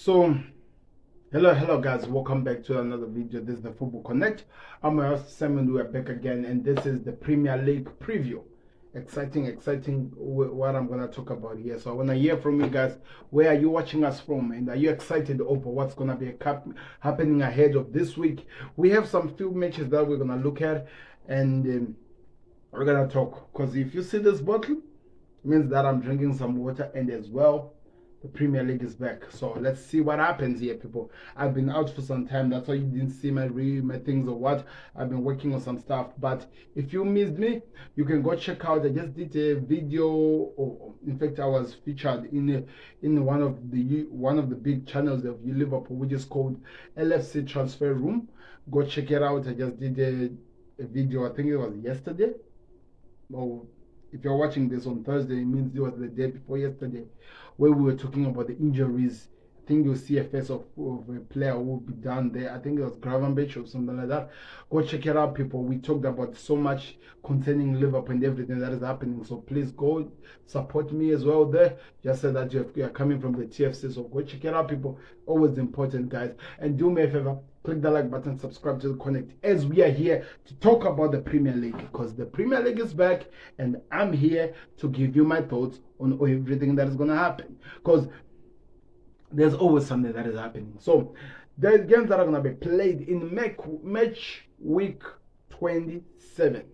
So, hello guys, welcome back to another video. This is the Football Connect. I'm your host Simon. We are back again, and this is the Premier League preview. Exciting what I'm gonna talk about here. So I wanna hear from you guys. Where are you watching us from, and are you excited over what's gonna be happening ahead of this week? We have some few matches that we're gonna look at, and we're gonna talk. Because if you see this bottle, it means that I'm drinking some water, and as well, the Premier League is back. So let's see what happens here, people. I've been out for some time. That's why you didn't see my things or what. I've been working on some stuff. But if you missed me, you can go check out. I just did a video. Or in fact, I was featured in one of the big channels of Liverpool, which is called LFC Transfer Room. Go check it out. I just did a video. I think it was yesterday. Or if you're watching this on Thursday, it means it was the day before yesterday, where we were talking about the injuries. I think you'll see a face of a player who will be down there. I think it was Gravenberch or something like that. Go check it out, people. We talked about so much concerning Liverpool and everything that is happening. So please go support me as well there. Just say that you are coming from the TFC. So go check it out, people. Always important, guys. And do me a favor. Click the like button, subscribe to the Connect, as we are here to talk about the Premier League, because the Premier League is back and I'm here to give you my thoughts on everything that is going to happen, because there's always something that is happening. So the games that are going to be played in match week 27.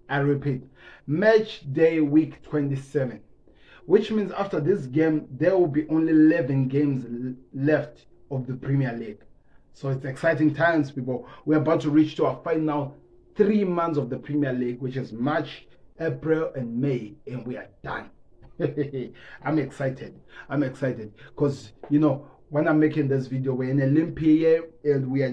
I repeat, match day week 27, which means after this game there will be only 11 games left of the Premier League. So it's exciting times, people. We're about to reach to our final 3 months of the Premier League, which is March, April, and May, and we are done. I'm excited because, you know, when I'm making this video, we're in Olympia, and we're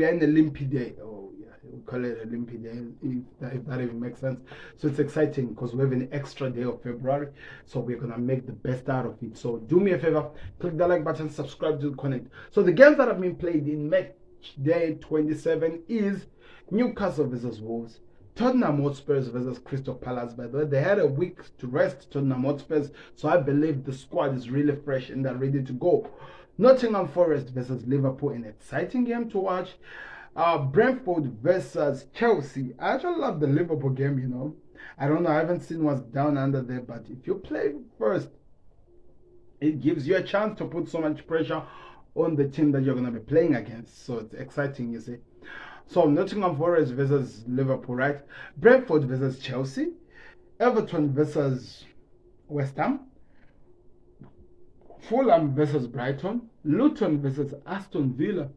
in Olympia day. Oh yeah, we call it Olympia day, if that even makes sense. So it's exciting because we have an extra day of February, so we're gonna make the best out of it. So do me a favor, click the like button, subscribe to the Connect. So the games that have been played in match day 27 is Newcastle versus Wolves, Tottenham Hotspurs versus Crystal Palace. By the way, they had a week to rest, Tottenham Hotspurs, so I believe the squad is really fresh and they're ready to go. Nottingham Forest versus Liverpool, an exciting game to watch. Brentford versus Chelsea. I actually love the Liverpool game, you know. I don't know, I haven't seen what's down under there, but if you play first, it gives you a chance to put so much pressure on the team that you're going to be playing against. So it's exciting, you see. So Nottingham Forest versus Liverpool, right? Brentford versus Chelsea. Everton versus West Ham. Fulham versus Brighton. Luton versus Aston Villa.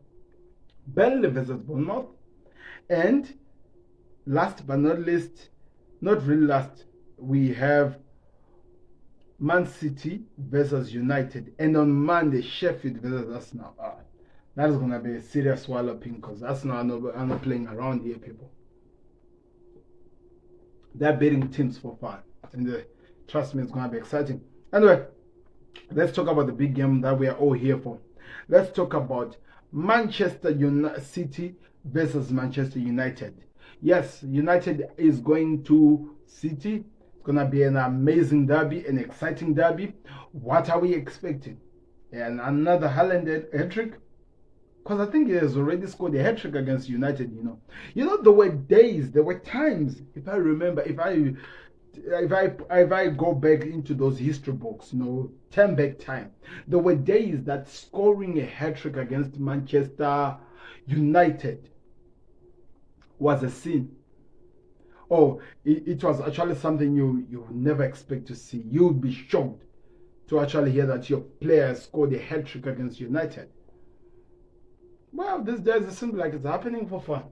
Burnley versus Bournemouth. And last but not least, not really last, we have Man City versus United. And on Monday, Sheffield versus Arsenal. That is going to be a serious walloping, because Arsenal are not playing around here, people. They're beating teams for fun. And trust me, it's going to be exciting. Anyway, let's talk about the big game that we are all here for. Let's talk about Manchester City versus Manchester United. Yes, United is going to City. It's going to be an amazing derby, an exciting derby. What are we expecting? And another Haaland hat-trick? Because I think he has already scored a hat-trick against United, you know. You know, there were days, there were times, if I remember, if I go back into those history books, you know, turn back time, there were days that scoring a hat-trick against Manchester United was a sin. Oh, it was actually something you never expect to see. You would be shocked to actually hear that your player scored a hat-trick against United. Well, these days it seems like it's happening for fun.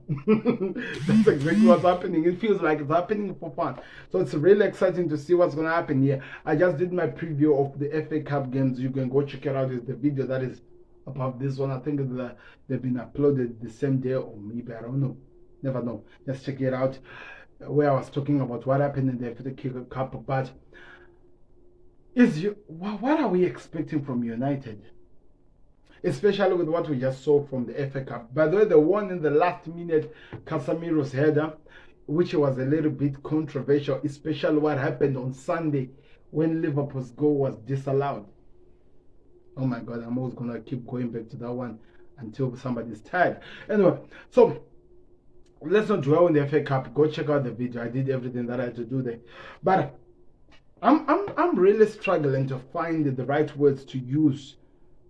That's exactly what's happening. It feels like it's happening for fun. So it's really exciting to see what's going to happen here. I just did my preview of the FA Cup games. You can go check it out. It's the video that is above this one. I think they've been uploaded the same day, or maybe, I don't know. Never know. Just check it out, where I was talking about what happened in the FA Cup. But what are we expecting from United? Especially with what we just saw from the FA Cup. By the way, the one in the last minute, Casemiro's header, which was a little bit controversial, especially what happened on Sunday when Liverpool's goal was disallowed. Oh my God, I'm always gonna keep going back to that one until somebody's tired. Anyway, so let's not dwell on the FA Cup. Go check out the video. I did everything that I had to do there. But I'm really struggling to find the right words to use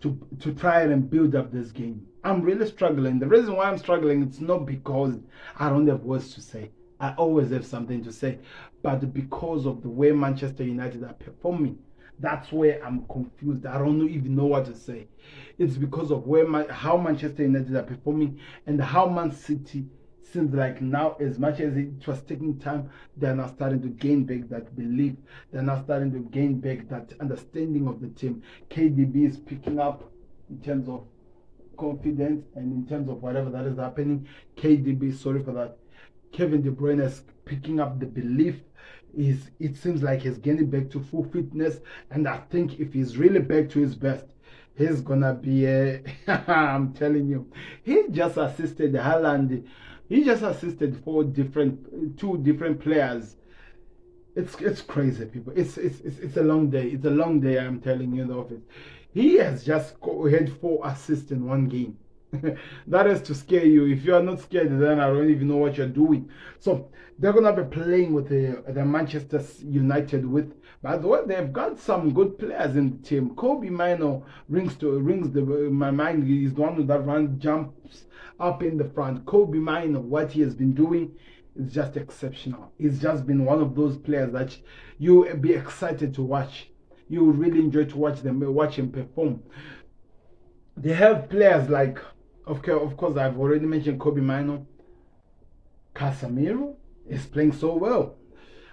to try and build up this game. I'm really struggling. The reason why I'm struggling, it's not because I don't have words to say. I always have something to say, but because of the way Manchester United are performing, that's where I'm confused. I don't even know what to say. It's because of how Manchester United are performing and how Man City seems like now, as much as it was taking time, they're now starting to gain back that belief. They're now starting to gain back that understanding of the team. KDB is picking up in terms of confidence and in terms of whatever that is happening. KDB, sorry for that. Kevin De Bruyne is picking up the belief. It seems like he's getting back to full fitness, and I think if he's really back to his best, he's gonna be a I'm telling you, he just assisted Haaland. He just assisted two different players. It's crazy, people. It's a long day. It's a long day. I'm telling you, in the office. He has just had 4 assists in one game. That is to scare you. If you are not scared, then I don't even know what you're doing. So they're gonna be playing with the Manchester United with. By the way, they've got some good players in the team. Kobe Mino my mind. He's the one that jumps up in the front. Kobe Mino, what he has been doing is just exceptional. He's just been one of those players that you be excited to watch. You would really enjoy to watch him perform. They have players like, of course, I've already mentioned Kobe Mino. Casemiro is playing so well.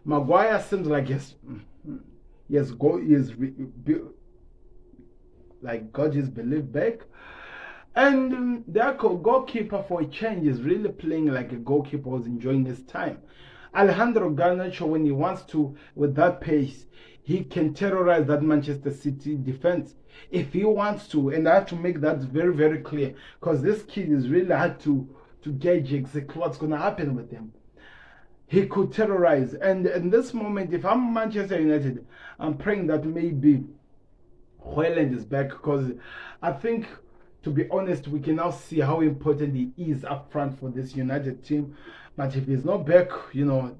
Maguire seems like got his belief back. And their goalkeeper, for a change, is really playing like a goalkeeper was enjoying his time. Alejandro Garnacho, when he wants to, with that pace, he can terrorize that Manchester City defense if he wants to. And I have to make that very, very clear, because this kid is really hard to gauge exactly what's going to happen with him. He could terrorize. And in this moment, if I'm Manchester United, I'm praying that maybe Haaland is back, because I think, to be honest, we can now see how important he is up front for this United team. But if he's not back,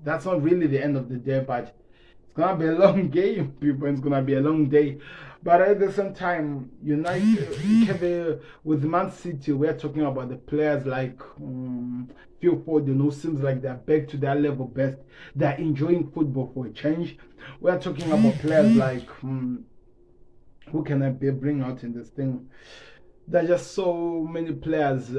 that's not really the end of the day. But it's going to be a long game, people. It's going to be a long day. But at the same time, United, with Man City, we're talking about the players like Phil Foden, who seems like they're back to their level best. They're enjoying football for a change. We're talking about players like, who can I bring out in this thing? There are just so many players.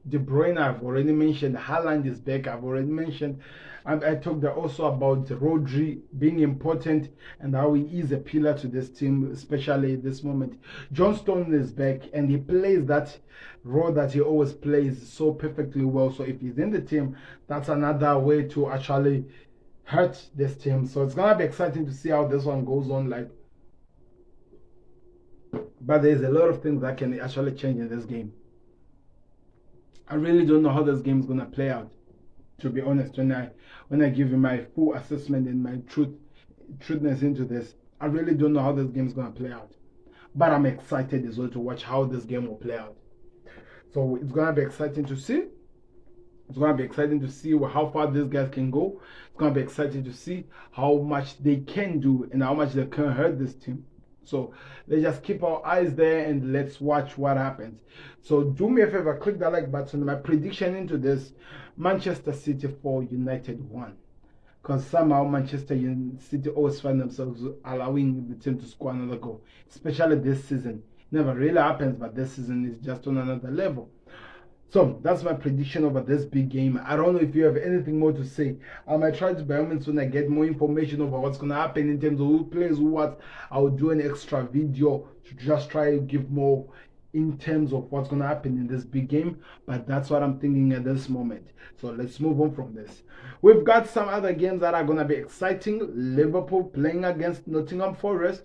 De Bruyne, I've already mentioned. Haaland is back, I've already mentioned. And I talked also about Rodri being important and how he is a pillar to this team, especially at this moment. John Stones is back, and he plays that role that he always plays so perfectly well. So if he's in the team, that's another way to actually hurt this team. So it's going to be exciting to see how this one goes on. But there's a lot of things that can actually change in this game. I really don't know how this game is going to play out, to be honest. When I give you my full assessment and my truthness into this, I really don't know how this game is going to play out. But I'm excited as well to watch how this game will play out. So it's going to be exciting to see. It's going to be exciting to see how far these guys can go. It's going to be exciting to see how much they can do and how much they can hurt this team. So let's just keep our eyes there and let's watch what happens. So do me a favor, click that like button. My prediction into this: Manchester City 4, United 1. Because somehow Manchester City always find themselves allowing the team to score another goal, especially this season. Never really happens, but this season is just on another level. So that's my prediction over this big game. I don't know if you have anything more to say. I might try to, by all means, when I get more information over what's going to happen in terms of who plays who what, I will do an extra video to just try to give more in terms of what's going to happen in this big game. But that's what I'm thinking at this moment. So let's move on from this. We've got some other games that are going to be exciting. Liverpool playing against Nottingham Forest.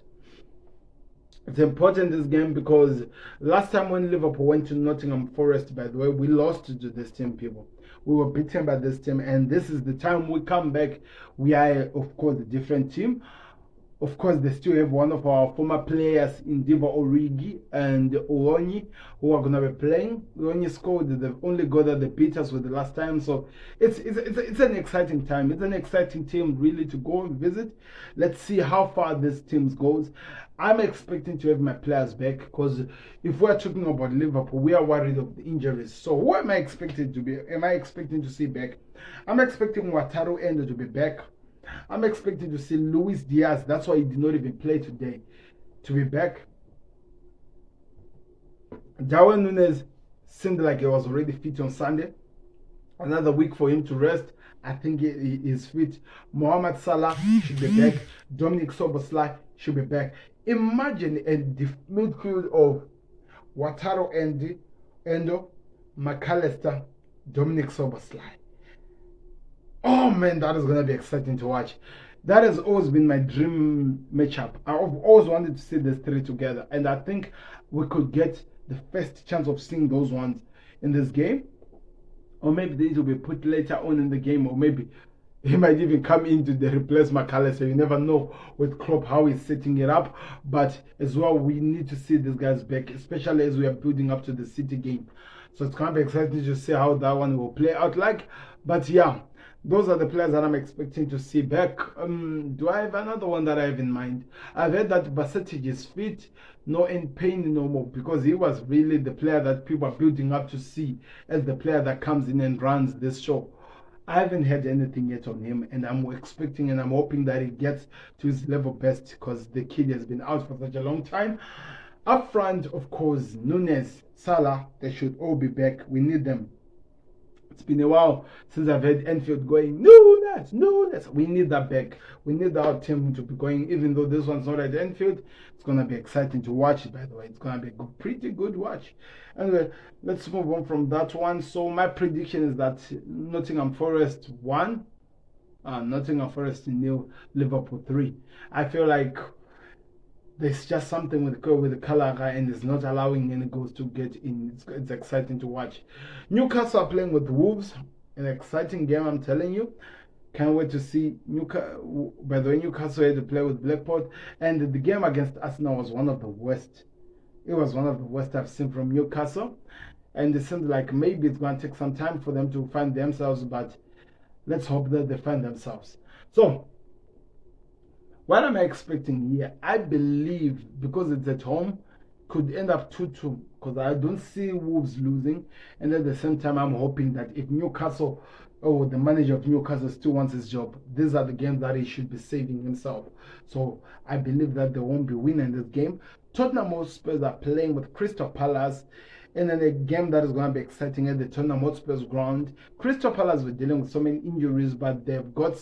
It's important, this game, because last time when Liverpool went to Nottingham Forest, by the way, we lost to this team, people. We were beaten by this team, and this is the time we come back. We are, of course, a different team. Of course, they still have one of our former players in Diva Origi and Oonyi who are going to be playing. Oonyi scored the only goal that they beat us with the last time. So it's an exciting time. It's an exciting team really to go and visit. Let's see how far this team goes. I'm expecting to have my players back because if we're talking about Liverpool, we are worried of the injuries. So who am I expecting to be? Am I expecting to see back? I'm expecting Wataru Endo to be back. I'm expecting to see Luis Diaz, that's why he did not even play today, to be back. Darwin Núñez seemed like he was already fit on Sunday. Another week for him to rest. I think he is fit. Mohamed Salah should be back. Dominic Szoboszlai should be back. Imagine the midfield of Wataru Endo, McAllister, Dominic Szoboszlai. Oh man, that is going to be exciting to watch. That has always been my dream matchup. I've always wanted to see these three together, and I think we could get the first chance of seeing those ones in this game. Or maybe these will be put later on in the game, or maybe he might even come into the replace McAllister. You never know with Klopp how he's setting it up. But as well, we need to see these guys back, especially as we are building up to the City game. So it's going to be exciting to see how that one will play out like. But yeah, those are the players that I'm expecting to see back. Do I have another one that I have in mind? I've heard that Basetic is fit, no in pain no more, because he was really the player that people are building up to see as the player that comes in and runs this show. I haven't heard anything yet on him, and I'm expecting and I'm hoping that he gets to his level best because the kid has been out for such a long time. Up front, of course, Núñez, Salah, they should all be back. We need them. It's been a while since I've heard Enfield going, Núñez. We need that back. We need our team to be going, even though this one's not at Enfield. It's going to be exciting to watch, by the way. It's going to be a pretty good watch. Anyway, let's move on from that one. So my prediction is that Nottingham Forest 1, Nottingham Forest 0, Liverpool 3. I feel like there's just something with the color guy, and it's not allowing any goals to get in. It's exciting to watch. Newcastle are playing with Wolves. An exciting game, I'm telling you. Can't wait to see Newcastle. By the way, Newcastle had to play with Blackpool, and the game against Arsenal was one of the worst. It was one of the worst I've seen from Newcastle, and it seems like maybe it's going to take some time for them to find themselves, but let's hope that they find themselves. So, what am I expecting here? I believe, because it's at home, could end up 2-2, because I don't see Wolves losing, and at the same time, I'm hoping that if Newcastle, the manager of Newcastle still wants his job, these are the games that he should be saving himself. So I believe that they won't be winning this game. Tottenham Hotspur are playing with Crystal Palace, and then a game that is going to be exciting at the Tottenham Hotspur's ground. Crystal Palace were dealing with so many injuries, but they've got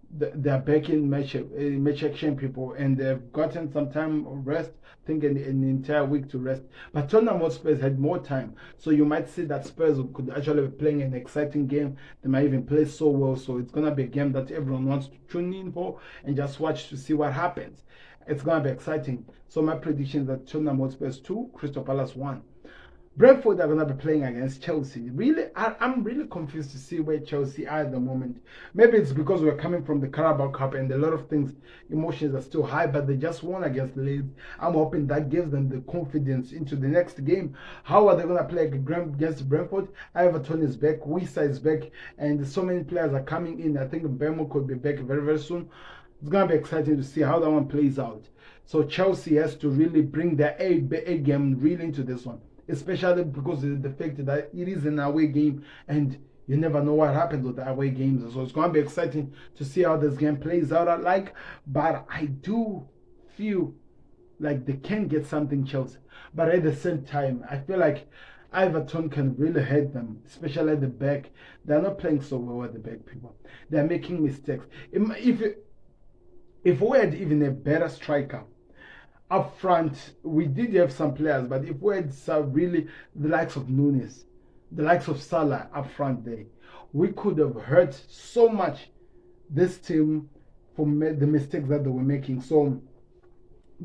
they're back in match action, people, and they've gotten some time of rest. I think an entire week to rest. But Tottenham Hotspur had more time, so you might see that Spurs could actually be playing an exciting game. They might even play so well, so it's gonna be a game that everyone wants to tune in for and just watch to see what happens. It's gonna be exciting. So my prediction is that Tottenham Hotspur 2, Crystal Palace 1. Brentford are going to be playing against Chelsea. Really, I'm really confused to see where Chelsea are at the moment. Maybe it's because we're coming from the Carabao Cup and a lot of things, emotions are still high, but they just won against Leeds. I'm hoping that gives them the confidence into the next game. How are they going to play against Brentford? Everton is back, Wisa is back, and so many players are coming in. I think Bemo could be back very, very soon. It's going to be exciting to see how that one plays out. So Chelsea has to really bring their A game really into this one, especially because of the fact that it is an away game and you never know what happens with the away games. So it's going to be exciting to see how this game plays out. But I do feel like they can get something, Chelsea. But at the same time, I feel like Everton can really hurt them, especially at the back. They're not playing so well at the back, people. They're making mistakes. If we had even a better striker up front, we did have some players, but if we had really the likes of Núñez, the likes of Salah up front there, we could have hurt so much this team from the mistakes that they were making. So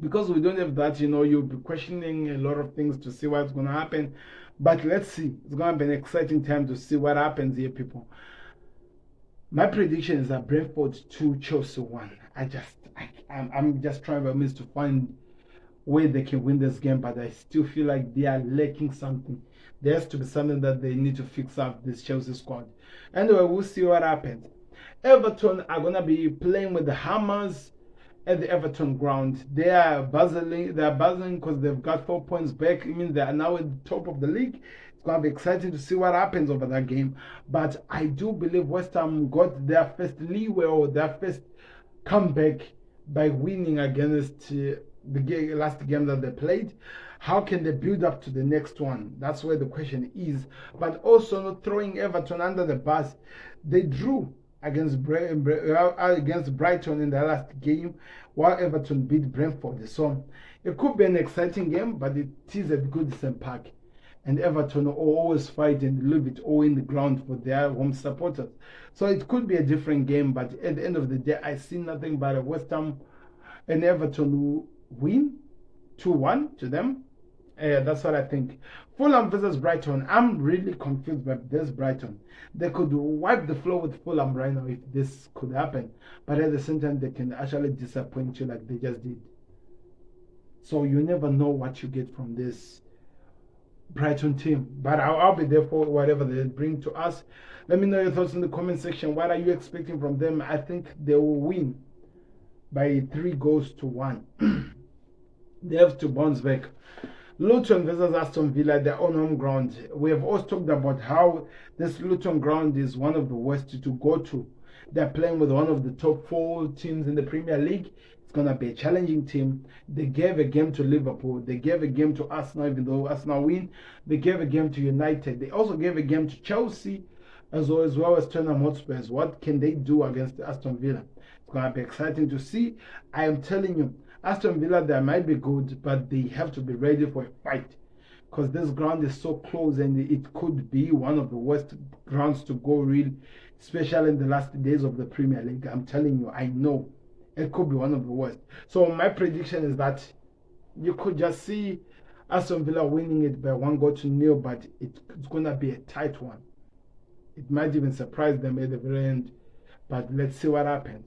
because we don't have that, you'll be questioning a lot of things to see what's going to happen. But let's see. It's going to be an exciting time to see what happens here, people. My prediction is that Brentford 2, Chelsea 1. I'm just trying my best to find where they can win this game, but I still feel like they are lacking something. There has to be something that they need to fix up this Chelsea squad. Anyway, we'll see what happens. Everton are gonna be playing with the Hammers at the Everton ground. They are buzzing. They are buzzing because they've got 4 points back. It means they are now at the top of the league. It's gonna be exciting to see what happens over that game. But I do believe West Ham got their first leeway or their first comeback by winning against the last game that they played. How can they build up to the next one? That's where the question is. But also not throwing Everton under the bus. They drew against Brighton in the last game, while Everton beat Brentford. So it could be an exciting game, but it is at Goodison Park. And Everton always fight and leave it all in the ground for their home supporters. So it could be a different game, but at the end of the day, I see nothing but a West Ham and Everton who win 2-1 to them. That's what I think. Fulham versus Brighton. I'm really confused by this Brighton. They could wipe the floor with Fulham right now if this could happen. But at the same time, they can actually disappoint you like they just did. So you never know what you get from this Brighton team. But I'll be there for whatever they bring to us. Let me know your thoughts in the comment section. What are you expecting from them? I think they will win by 3-1. They have to bounce back. Luton versus Aston Villa, their own home ground. We have also talked about how this Luton ground is one of the worst to go to. They're playing with one of the top 4 teams in the Premier League. It's going to be a challenging team. They gave a game to Liverpool. They gave a game to Arsenal, even though Arsenal win. They gave a game to United. They also gave a game to Chelsea, as well as Tottenham Hotspurs. What can they do against Aston Villa? It's going to be exciting to see. I am telling you, Aston Villa, they might be good, but they have to be ready for a fight. Because this ground is so close and it could be one of the worst grounds to go real, especially in the last days of the Premier League. I'm telling you, I know it could be one of the worst. So my prediction is that you could just see Aston Villa winning it by 1-0, but it's going to be a tight one. It might even surprise them at the very end, but let's see what happens.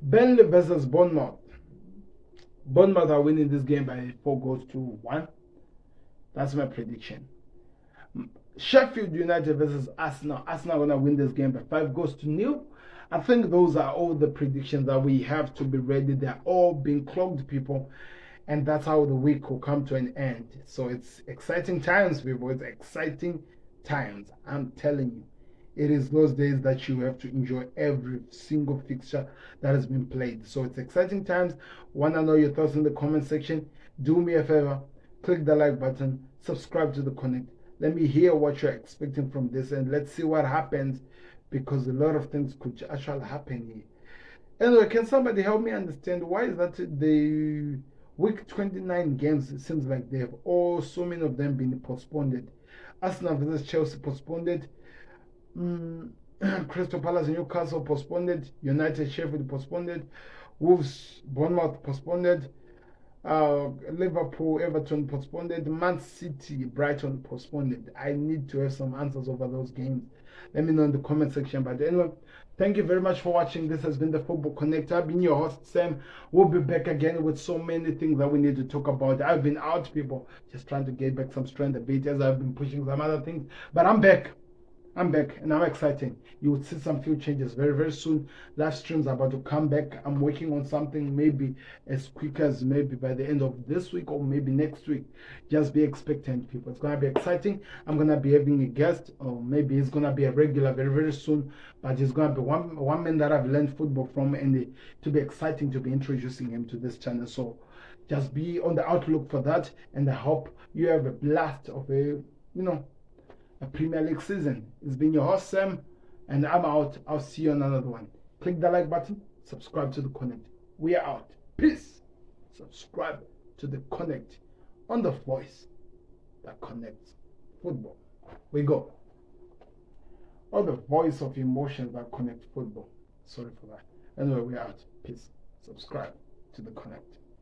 Burnley versus Bournemouth. Bournemouth are winning this game by 4-1. That's my prediction. Sheffield United versus Arsenal. Arsenal are going to win this game by 5-0. I think those are all the predictions that we have to be ready. They're all being clogged, people. And that's how the week will come to an end. So it's exciting times, people. It's exciting times. I'm telling you. It is those days that you have to enjoy every single fixture that has been played. So it's exciting times. Want to know your thoughts in the comment section? Do me a favor. Click the like button. Subscribe to the Connect. Let me hear what you're expecting from this. And let's see what happens. Because a lot of things could actually happen here. Anyway, can somebody help me understand why is that the week 29 games, it seems like they have so many of them been postponed. Arsenal versus Chelsea postponed. Crystal Palace and Newcastle postponed. United Sheffield postponed. Wolves Bournemouth postponed. Liverpool Everton postponed. Man City Brighton postponed. I need to have some answers over those games. Let me know in the comment section. But anyway, thank you very much for watching. This has been the Football Connect. I've been your host, Sam. We'll be back again with so many things that we need to talk about. I've been out, people, just trying to get back some strength a bit as I've been pushing some other things. But I'm back. I'm back and I'm excited. You will see some few changes very, very soon. Live streams are about to come back. I'm working on something maybe as quick as maybe by the end of this week or maybe next week. Just be expectant, people. It's going to be exciting. I'm going to be having a guest, or maybe it's going to be a regular very, very soon. But it's going to be one man that I've learned football from, and to be exciting to be introducing him to this channel. So just be on the outlook for that. And I hope you have a blast of a Premier League season. It's been your host, Sam, and I'm out. I'll see you on another one. Click the like button, subscribe to the Connect. We are out. Peace. Subscribe to the Connect on the voice that connects football. We go. Or the voice of emotions that connect football. Sorry for that. Anyway, we're out. Peace. Subscribe to the Connect.